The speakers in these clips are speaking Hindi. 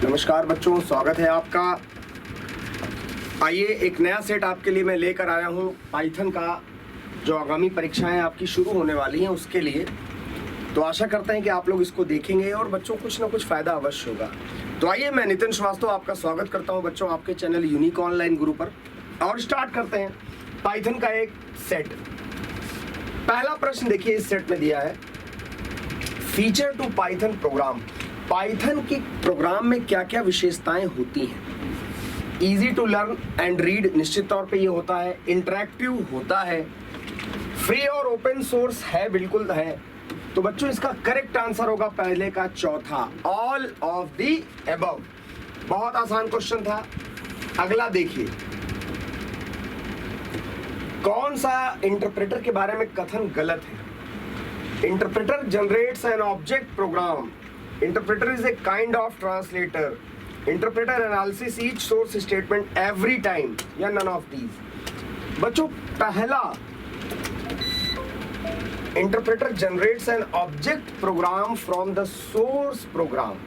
नमस्कार बच्चों, स्वागत है आपका। आइए एक नया सेट आपके लिए मैं लेकर आया हूँ पाइथन का, जो आगामी परीक्षाएं आपकी शुरू होने वाली हैं उसके लिए। तो आशा करते हैं कि आप लोग इसको देखेंगे और बच्चों कुछ ना कुछ फ़ायदा अवश्य होगा। तो आइए मैं नितिन श्रीवास्तव आपका स्वागत करता हूँ बच्चों आपके चैनल यूनिक ऑनलाइन गुरु पर, और स्टार्ट करते हैं पाइथन का एक सेट। पहला प्रश्न देखिए इस सेट में दिया है, feature to Python program. Python की प्रोग्राम में क्या क्या विशेषताएं होती हैं। Easy to learn and read, निश्चित तौर पे ये होता है। इंटरैक्टिव होता है, फ्री और ओपन सोर्स है, बिल्कुल है। तो बच्चों इसका करेक्ट आंसर होगा पहले का चौथा, ऑल ऑफ दी अबव। बहुत आसान क्वेश्चन था। अगला देखिए, कौन सा इंटरप्रेटर के बारे में कथन गलत है। Interpreter generates an object program. Interpreter is a kind of translator. Interpreter analysis each source statement every time, या none of these। बच्चों पहला, Interpreter generates an object program from the source program।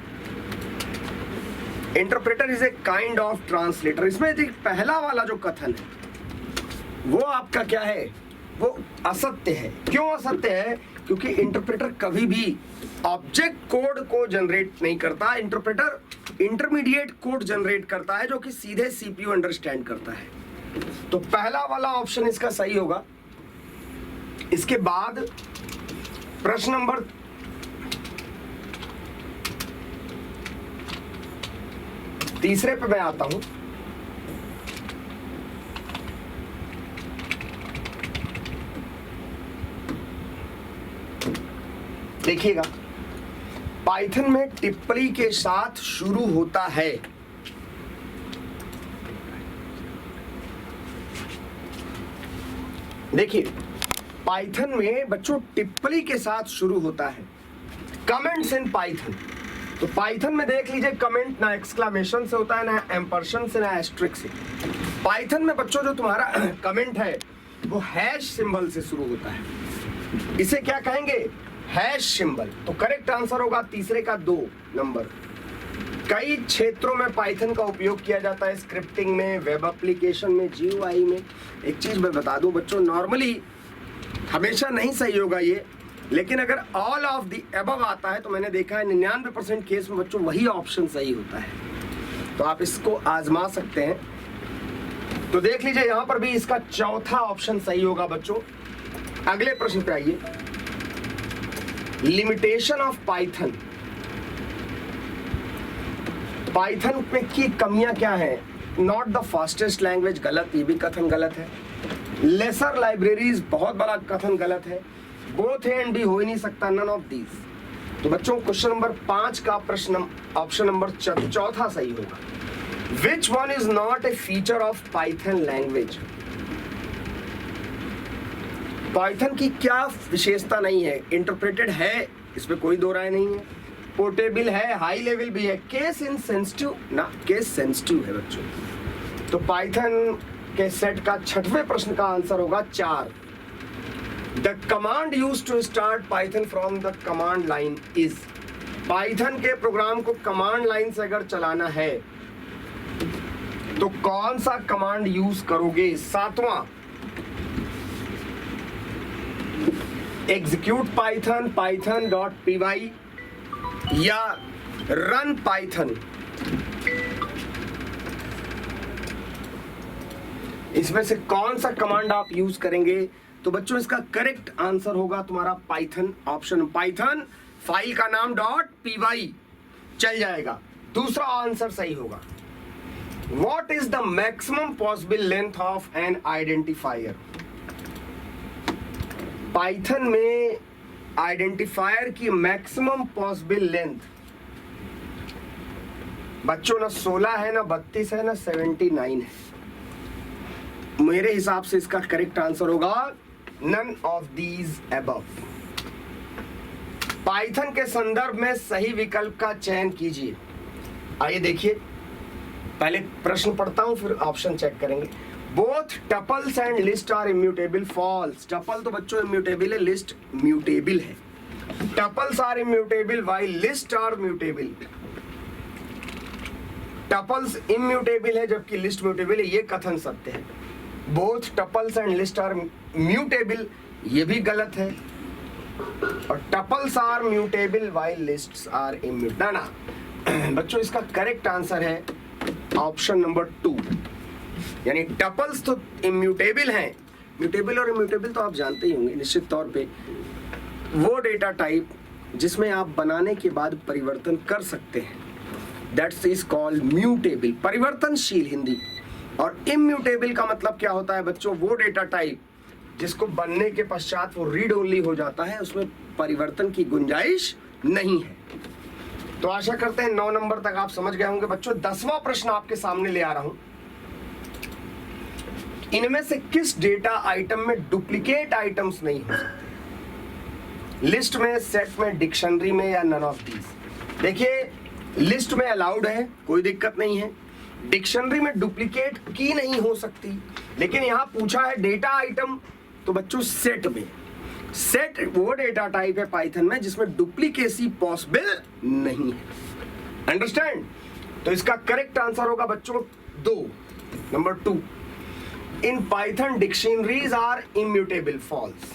Interpreter is a kind of translator। इसमें देखिए पहला वाला जो कथन है वो आपका क्या है, वो असत्य है। क्यों असत्य है? क्योंकि इंटरप्रेटर कभी भी ऑब्जेक्ट कोड को जनरेट नहीं करता। इंटरप्रेटर इंटरमीडिएट कोड जनरेट करता है जो कि सीधे सीपीयू अंडरस्टैंड करता है। तो पहला वाला ऑप्शन इसका सही होगा। इसके बाद प्रश्न नंबर तीसरे पे मैं आता हूं। देखिएगा, पाइथन में टिप्पणी के साथ शुरू होता है। देखिए पाइथन में बच्चों टिप्पणी के साथ शुरू होता है। कमेंट्स इन पाइथन, तो पाइथन में देख लीजिए कमेंट ना एक्सक्लेमेशन से होता है, ना एम्परसन से, ना एस्ट्रिक से। पाइथन में बच्चों जो तुम्हारा कमेंट है वो हैश सिंबल से शुरू होता है। इसे क्या कहेंगे? Hash symbol. तो करेक्ट आंसर होगा तीसरे का 2 नंबर। कई क्षेत्रों में पाइथन का उपयोग किया जाता है, स्क्रिप्टिंग में, वेब एप्लीकेशन में, जीयूआई में। एक चीज मैं बता दूं बच्चों, नॉर्मली हमेशा नहीं सही होगा ये, लेकिन अगर ऑल ऑफ द अबव आता है तो मैंने देखा है 99% केस में बच्चों वही ऑप्शन सही होता है। तो आप इसको आजमा सकते हैं। तो देख लीजिए यहां पर भी इसका चौथा ऑप्शन सही होगा बच्चों। अगले प्रश्न पे आइए, लिमिटेशन ऑफ पाइथन। पाइथन में की कमियां क्या है? नॉट द फास्टेस्ट लैंग्वेज, गलत, ये भी कथन गलत है। लेसर लाइब्रेरीज, बहुत बड़ा कथन गलत है। बोथ ए एंड बी हो ही नहीं सकता, नन ऑफ दीज। तो बच्चों क्वेश्चन नंबर 5 का प्रश्न ऑप्शन नंबर चौथा सही होगा। Which one is not A feature of Python language. Python की क्या विशेषता नहीं है? इंटरप्रेटेड है, इसमें कोई दो राय नहीं है। पोर्टेबल है, हाई लेवल भी है। केस इनसेंसिटिव ना, केस सेंसिटिव है बच्चों। तो पाइथन के सेट का 6वें प्रश्न का आंसर होगा 4। The command used to start Python from the command line is. Python के प्रोग्राम को कमांड लाइन से अगर चलाना है तो कौन सा कमांड यूज करोगे? 7वां, एग्जीक्यूट पाइथन, python.py या रन पाइथन। इसमें से कौन सा कमांड आप यूज करेंगे? तो बच्चों इसका करेक्ट आंसर होगा तुम्हारा पाइथन ऑप्शन। पाइथन फाइल का नाम .py चल जाएगा, दूसरा आंसर सही होगा। What is the maximum possible length of an identifier. Python में आइडेंटिफायर की मैक्सिमम पॉसिबल लेंथ बच्चों ना 16 है, ना 32 है, ना 79 है। मेरे हिसाब से इसका करेक्ट आंसर होगा none of these above. Python के संदर्भ में सही विकल्प का चयन कीजिए। आइए देखिए, पहले प्रश्न पढ़ता हूं फिर ऑप्शन चेक करेंगे। Both tuples and list are immutable. False. Tuple तो बच्चों इम्यूटेबल है, लिस्ट म्यूटेबल है। Tuples are immutable while list are mutable. Tuples immutable है जबकि लिस्ट म्यूटेबल है, ये कथन सत्य है। Both tuples and list are mutable, ये भी गलत है। और tuples are mutable while lists are immutable. ना बच्चों, इसका करेक्ट आंसर है ऑप्शन नंबर 2, यानी टपल्स तो इम्यूटेबल हैं। म्यूटेबल और इम्यूटेबल तो आप जानते ही होंगे निश्चित तौर पे, वो डेटा टाइप जिसमें आप बनाने के बाद परिवर्तन कर सकते हैं, दैट्स इज कॉल्ड म्यूटेबल, परिवर्तनशील हिंदी। और इम्यूटेबल का मतलब क्या होता है बच्चों? वो डेटा टाइप जिसको बनने के पश्चात वो रीड ओनली हो जाता है, उसमें परिवर्तन की गुंजाइश नहीं है। तो आशा करते हैं 9 नंबर तक आप समझ गए होंगे बच्चों। 10वां प्रश्न आपके सामने ले आ रहा हूं। इनमें से किस डेटा आइटम में डुप्लीकेट आइटम्स नहीं हो सकते? लिस्ट में, सेट में, डिक्शनरी में या नन ऑफ दीज? देखिए, लिस्ट में अलाउड है, कोई दिक्कत नहीं है। डिक्शनरी में डुप्लीकेट की नहीं हो सकती, लेकिन यहां पूछा है डेटा आइटम, तो बच्चों सेट में, सेट वो डेटा टाइप है पाइथन में जिसमें डुप्लीकेसी पॉसिबल नहीं है। अंडरस्टैंड? तो इसका करेक्ट आंसर होगा बच्चों 2, number 2। In Python dictionaries are immutable, false,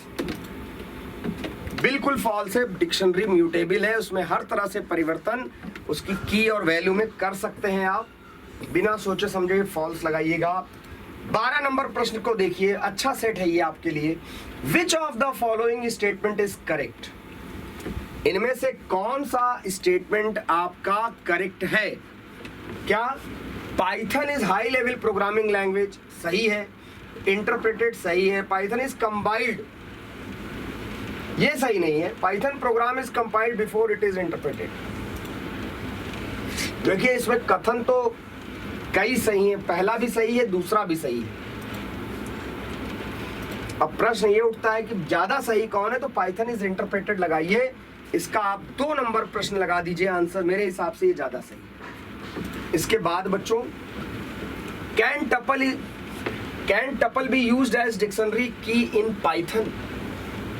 बिल्कुल फॉल्स है। डिक्शनरी म्यूटेबल है, उसमें हर तरह से परिवर्तन उसकी की और वैल्यू में कर सकते हैं आप, बिना सोचे समझे फॉल्स लगाइएगा। 12 नंबर प्रश्न को देखिए, अच्छा सेट है ये आपके लिए। विच of the following statement is correct? इनमें से कौन सा स्टेटमेंट आपका करेक्ट है? क्या Python is high level programming language? सही है। इंटरप्रेटेड? सही है। Python is compiled? ये सही नहीं है। Python programme is compiled before it is interpreted. देखिए, इसमें कथन तो कई सही है, पहला भी सही है, दूसरा भी सही है। अब प्रश्न ये उठता है कि ज्यादा सही कौन है, तो पाइथन इज इंटरप्रेटेड लगाइए, इसका आप 2 नंबर प्रश्न लगा दीजिए आंसर, मेरे हिसाब से ये ज्यादा सही है। इसके बाद बच्चों, can tuple be used as dictionary key in Python?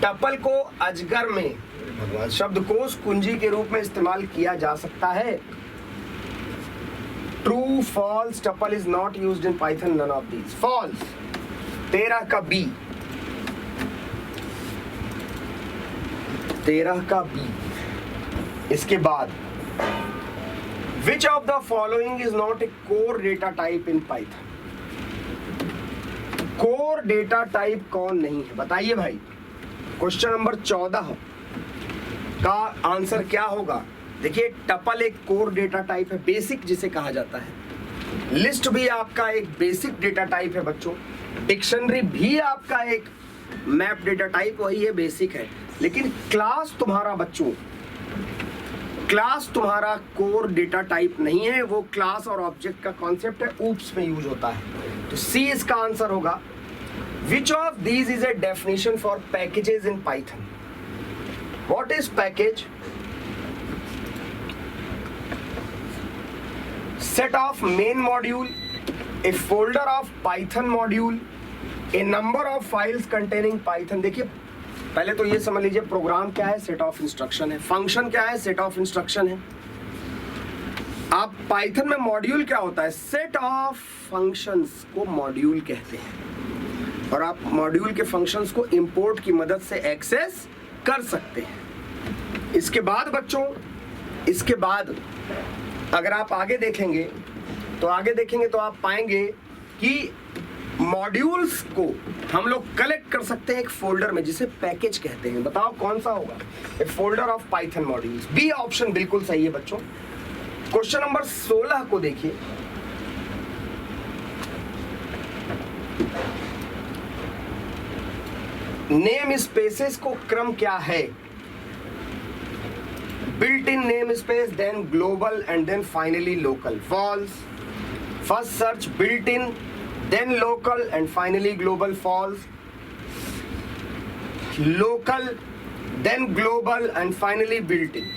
Tuple को अजगर में शब्दकोश कुंजी के रूप में इस्तेमाल किया जा सकता है? True, false, tuple is not used in Python, none of these. False. 13 का बी, 13 का बी। इसके बाद, which of the following is not a core data type in Python? Core data type कौन नहीं है, बताइए भाई। क्वेश्चन नंबर 14 का आंसर क्या होगा? देखिए, टपल एक कोर डेटा टाइप है, बेसिक जिसे कहा जाता है। लिस्ट भी आपका एक बेसिक डेटा टाइप है बच्चों। डिक्शनरी भी आपका एक मैप डेटा टाइप वही है, बेसिक है। लेकिन क्लास तुम्हारा बच्चों, क्लास तुम्हारा कोर डेटा टाइप नहीं है, वो क्लास और ऑब्जेक्ट का कॉन्सेप्ट है, ऊप्स में यूज होता है। तो सी इसका आंसर होगा। Which of these is a definition for packages in Python? What is package? Set of main module, a folder of Python module, a number of files containing Python। देखिए, पहले तो ये समझ लीजिए, प्रोग्राम क्या है? सेट ऑफ इंस्ट्रक्शन है। फंक्शन क्या है? सेट ऑफ इंस्ट्रक्शन है। आप पाइथन में मॉड्यूल क्या होता है? सेट ऑफ फंक्शंस को मॉड्यूल कहते हैं, और आप मॉड्यूल के फंक्शंस को इंपोर्ट की मदद से एक्सेस कर सकते हैं। इसके बाद बच्चों, इसके बाद अगर आप आगे देखेंगे तो आप पाएंगे कि मॉड्यूल्स को हम लोग कलेक्ट कर सकते हैं एक फोल्डर में, जिसे पैकेज कहते हैं। बताओ कौन सा होगा? A folder of Python modules. B option बिल्कुल सही है बच्चों। क्वेश्चन नंबर 16 को देखिए। नेम स्पेसेस को क्रम क्या है? Built in name space, then global and then finally local. False. First search built in, then local and finally global. False. Local, then global and finally built in.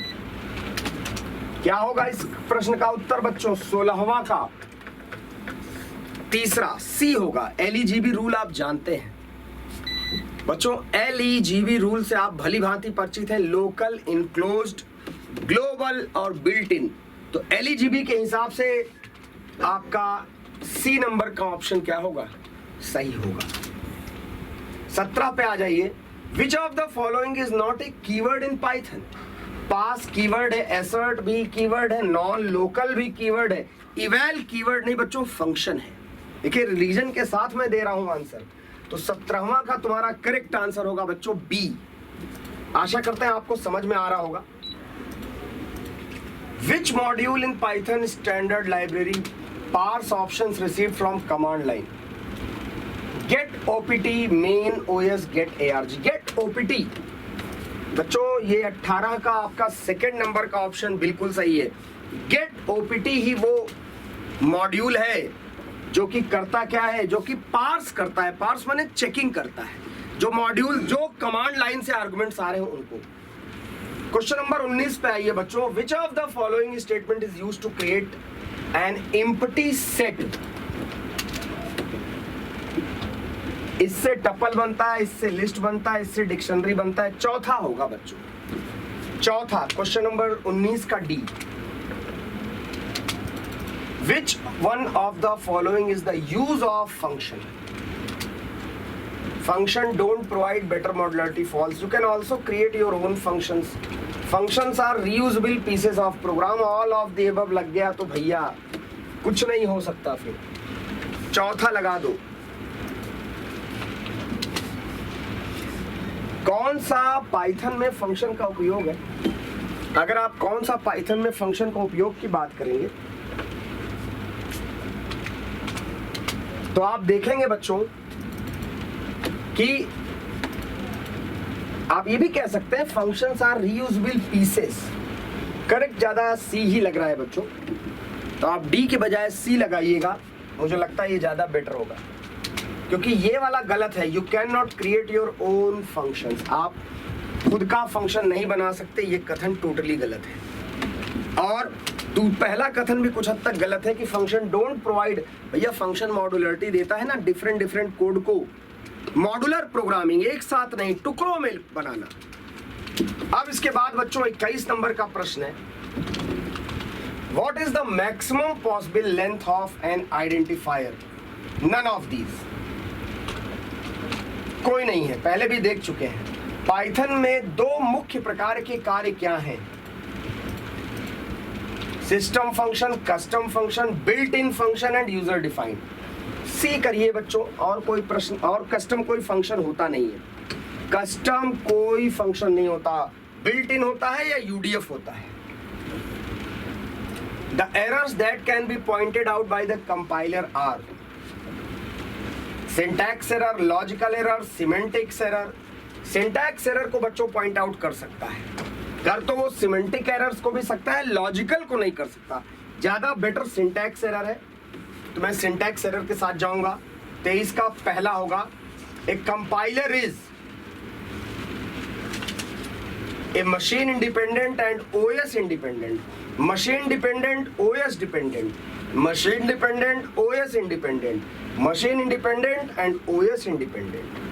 क्या होगा इस प्रश्न का उत्तर बच्चों? 16वां का तीसरा सी होगा। LEGB रूल आप जानते हैं बच्चों। LEGB रूल से आप भली भांति परिचित हैं। लोकल, इनक्लोज्ड, ग्लोबल और बिल्ट इन। तो LEGB के हिसाब से आपका सी नंबर का ऑप्शन क्या होगा, सही होगा। 17 पे आ जाइए। विच of the following is not A keyword in Python. Pass keyword है, एसर्ट भी कीवर्ड है, नॉन लोकल भी कीवर्ड है, इवैल कीवर्ड नहीं बच्चों, फंक्शन है। देखिए रिलीजन के साथ मैं दे रहा हूं आंसर, तो 17वां का तुम्हारा करेक्ट आंसर होगा बच्चों बी। आशा करते हैं आपको समझ में आ रहा होगा। Which module in Python standard library parse options received from command line. Get OPT, main OS, get ARG. Get OPT बच्चों ये 18 का आपका सेकंड नंबर का ऑप्शन बिल्कुल सही है। गेट ओपीटी ही वो मॉड्यूल है जो कि करता क्या है, जो कि पार्स करता है। पार्स माने चेकिंग करता है, जो मॉड्यूल जो कमांड लाइन से आर्गुमेंट्स आ रहे हैं उनको। क्वेश्चन नंबर 19 पे आइए बच्चों। Which of the following statement is used to create an empty set. इससे टपल बनता है, इससे लिस्ट बनता है, इससे डिक्शनरी बनता है। चौथा होगा बच्चों, चौथा क्वेश्चन नंबर 19 का D. Which one of the following is the use of function. Function don't provide better modularity, false. You can also create your own functions. Functions are reusable pieces of program. All of the above लग गया तो भैया कुछ नहीं हो सकता। फिर चौथा लगा दो। कौन सा पाइथन में फंक्शन का उपयोग है। अगर आप कौन सा पाइथन में फंक्शन का उपयोग की बात करेंगे तो आप देखेंगे बच्चों कि आप ये भी कह सकते हैं functions are reusable pieces. Correct ज्यादा सी ही लग रहा है बच्चों, तो आप डी के बजाय सी लगाइएगा, मुझे लगता है ये ज्यादा बेटर होगा, क्योंकि ये वाला गलत है। You can not create your own functions. आप खुद का फंक्शन नहीं बना सकते, ये कथन टोटली गलत है। और पहला कथन भी कुछ हद तक गलत है कि फंक्शन डोंट प्रोवाइड। भैया फंक्शन मॉड्युलरिटी देता है ना, डिफरेंट डिफरेंट कोड को मॉड्यूलर प्रोग्रामिंग, एक साथ नहीं टुकड़ों में बनाना। अब इसके बाद बच्चों 21 नंबर का प्रश्न है। What is the maximum possible length of an identifier. None of these, कोई नहीं है, पहले भी देख चुके हैं। पाइथन में दो मुख्य प्रकार के कार्य क्या हैं, system function, custom function, built in function and user defined. See करिए बच्चों। और कोई प्रश्न, और कस्टम कोई फंक्शन होता नहीं है, कस्टम कोई फंक्शन नहीं होता, बिल्ट इन होता है या यूडीएफ होता है। The errors that can be pointed out by the compiler are syntax error, logical error, semantics error. Syntax error को बच्चों पॉइंट आउट कर सकता है, कर तो वो सिमेंटिक एरर्स को भी सकता है, लॉजिकल को नहीं कर सकता। ज्यादा बेटर सिंटैक्स एरर है, तो मैं सिंटैक्स एरर के साथ जाऊंगा। 23 का पहला होगा, ए compiler is a machine independent and OS independent. Machine dependent, OS dependent, machine dependent, OS independent, machine independent and OS independent.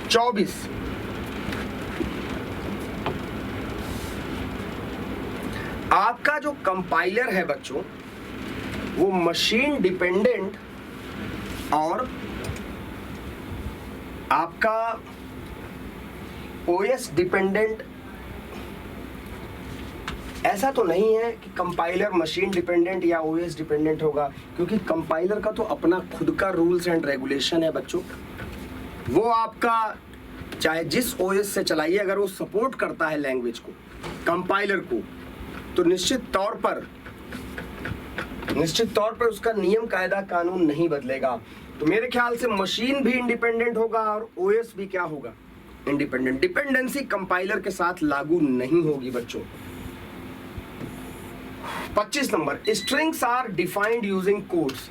24 आपका जो कंपाइलर है बच्चों वो मशीन डिपेंडेंट और आपका ओएस डिपेंडेंट। ऐसा तो नहीं है कि कंपाइलर मशीन डिपेंडेंट या ओएस डिपेंडेंट होगा, क्योंकि कंपाइलर का तो अपना खुद का रूल्स एंड रेगुलेशन है बच्चों। वो आपका चाहे जिस ओएस से चलाइए, अगर वो सपोर्ट करता है लैंग्वेज को, कंपाइलर को, तो निश्चित तौर पर उसका नियम कायदा कानून नहीं बदलेगा। तो मेरे ख्याल से मशीन भी इंडिपेंडेंट होगा और ओएस भी क्या होगा, इंडिपेंडेंट। डिपेंडेंसी कंपाइलर के साथ लागू नहीं होगी बच्चों। 25 number, strings are defined using codes.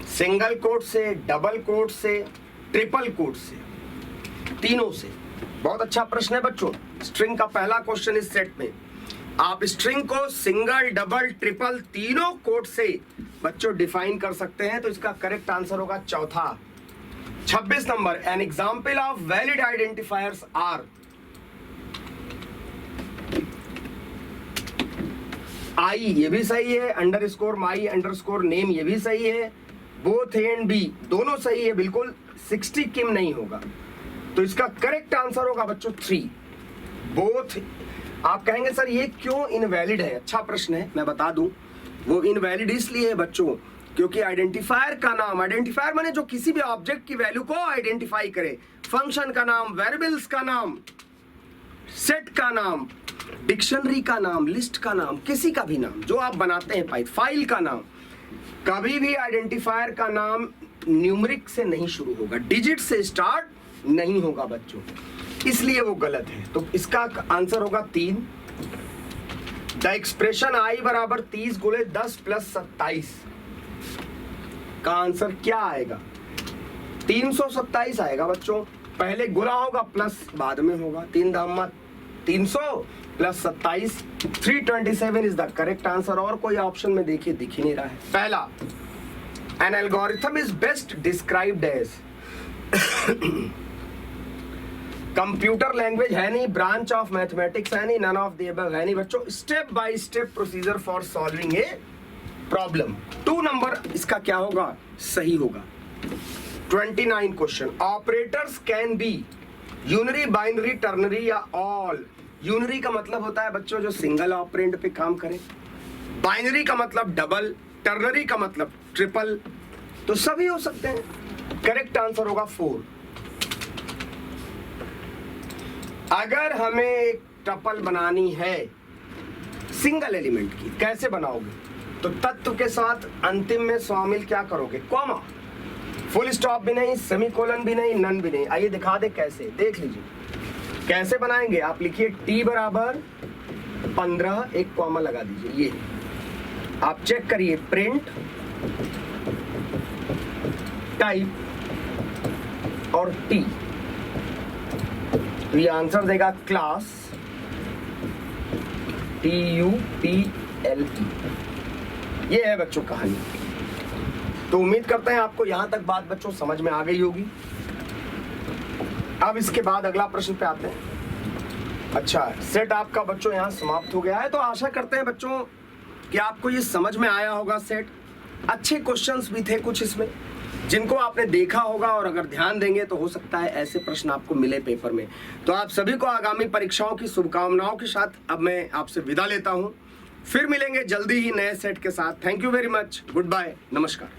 Single quote से, डबल कोट से, ट्रिपल कोट से, तीनों से। बहुत अच्छा प्रश्न है बच्चों। स्ट्रिंग का पहला क्वेश्चन इस सेट में, आप स्ट्रिंग को सिंगल, डबल, ट्रिपल तीनों कोट से बच्चों डिफाइन कर सकते हैं, तो इसका करेक्ट आंसर होगा चौथा। 26 नंबर, an example of valid identifiers are. I ये भी सही है, अंडरस्कोर माई अंडरस्कोर नेम ये भी सही है, बोथ ए एंड बी दोनों सही है बिल्कुल, 60 किम नहीं होगा। तो इसका करेक्ट आंसर होगा बच्चों 3 बोथ। आप कहेंगे सर ये क्यों इनवैलिड है, अच्छा प्रश्न है, मैं बता दूं। वो इनवैलिड इसलिए है बच्चों क्योंकि आइडेंटिफायर का नाम, आइडेंटिफायर माने जो किसी भी ऑब्जेक्ट की वैल्यू को आइडेंटिफाई करे, फंक्शन का नाम, वेरिएबल्स का नाम, सेट का नाम, डिक्शनरी का नाम, लिस्ट का नाम, किसी का भी नाम जो आप बनाते हैं, फाइल का नाम, कभी भी आइडेंटिफायर का नाम न्यूमेरिक से नहीं शुरू होगा, डिजिट से स्टार्ट नहीं होगा बच्चों, इसलिए वो गलत है। तो इसका आंसर होगा 3। द एक्सप्रेशन आई बराबर 30 गुणे 10 प्लस 27 का आंसर क्या आएगा? 327 आएगा बच्चों, पहले गुणा होगा प्लस बाद में होगा, 3 धामा 300 plus 27, 327 is the correct answer. और कोई ऑप्शन में देखिए दिख ही नहीं रहा है। पहला, an algorithm is best described as, computer language है नहीं, ब्रांच ऑफ मैथमेटिक्स है नहीं, नन ऑफ द अबव है नहीं बच्चों, step by step procedure for solving a problem. 2 number इसका क्या होगा? सही होगा। 29 question, operators can be unary, binary, ternary या ऑल। यूनरी का मतलब होता है बच्चों जो सिंगल ऑपरेंड पे काम करे, बाइनरी का मतलब डबल, टर्नरी का मतलब ट्रिपल, तो सभी हो सकते हैं। करेक्ट आंसर होगा 4। अगर हमें एक टपल बनानी है सिंगल एलिमेंट की, कैसे बनाओगे? तो तत्व के साथ अंतिम में शामिल क्या करोगे? कॉमा, फुल स्टॉप भी नहीं, सेमीकोलन भी नहीं, नन भी नहीं। आइए दिखा दे कैसे, देख लीजिए कैसे बनाएंगे। आप लिखिए t बराबर 15, एक कॉमा लगा दीजिए, ये आप चेक करिए, प्रिंट टाइप और t, तो ये आंसर देगा क्लास TUPLE। ये है बच्चों कहानी। तो उम्मीद करते हैं आपको यहां तक बात बच्चों समझ में आ गई होगी। अब इसके बाद अगला प्रश्न पे आते हैं। अच्छा, सेट आपका बच्चों यहाँ समाप्त हो गया है। तो आशा करते हैं बच्चों कि आपको ये समझ में आया होगा सेट। अच्छे क्वेश्चंस भी थे कुछ इसमें जिनको आपने देखा होगा, और अगर ध्यान देंगे तो हो सकता है ऐसे प्रश्न आपको मिले पेपर में। तो आप सभी को आगामी परीक्षाओं की शुभकामनाओं के साथ अब मैं आपसे विदा लेता हूँ। फिर मिलेंगे जल्दी ही नए सेट के साथ। Thank you very much, goodbye, नमस्कार।